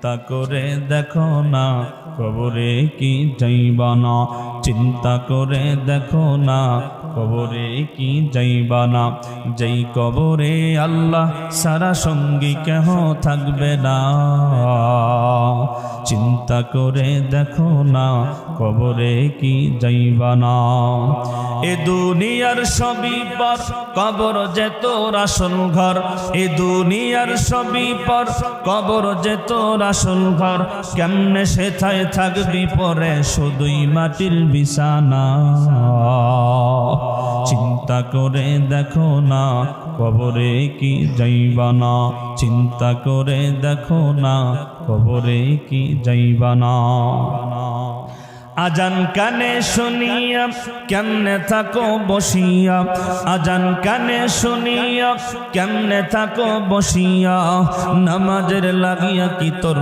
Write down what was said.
চিন্তা করে দেখো না কবরে কি যাইবা না, চিন্তা করে দেখো না কবরে কি যাইবা না। যেই কবরে আল্লাহ সারা সঙ্গী কেহ থাকবে না, চিন্তা করে দেখো না কবরে কি যাইবা না। এ দুনিয়ার সবই পর, কবর যে তোর আসল ঘর। এ দুনিয়ার সবই পর, কবর যে তোর আসল ঘর। কেমনে সেথায় থাকবি পরে শুধুই মাটির বিছানা। চিন্তা করে দেখো না কবরে কি যাইবা না, চিন্তা করে দেখো না কবরে কি যাইবা না। আজান কানে শুনিয়া কেমনে থাকো বসিয়া, আজান কানে শুনিয়া কেমনে থাকো বসিয়া। নামাজের লাগিয়া কি তোর